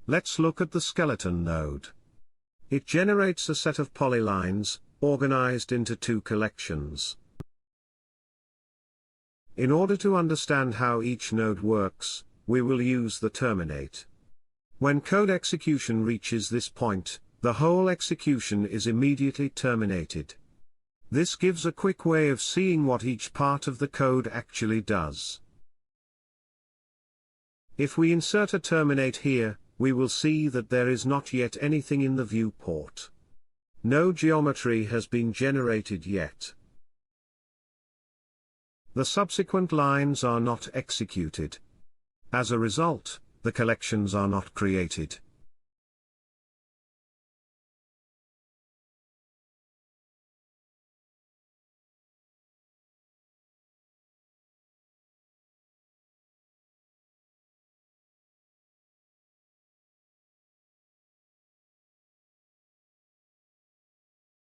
Let's look at the skeleton node. It generates a set of polylines, organized into two collections. In order to understand how each node works, we will use the terminate. When code execution reaches this point, the whole execution is immediately terminated. This gives a quick way of seeing what each part of the code actually does. If we insert a terminate here, we will see that there is not yet anything in the viewport. No geometry has been generated yet. The subsequent lines are not executed. As a result, the collections are not created.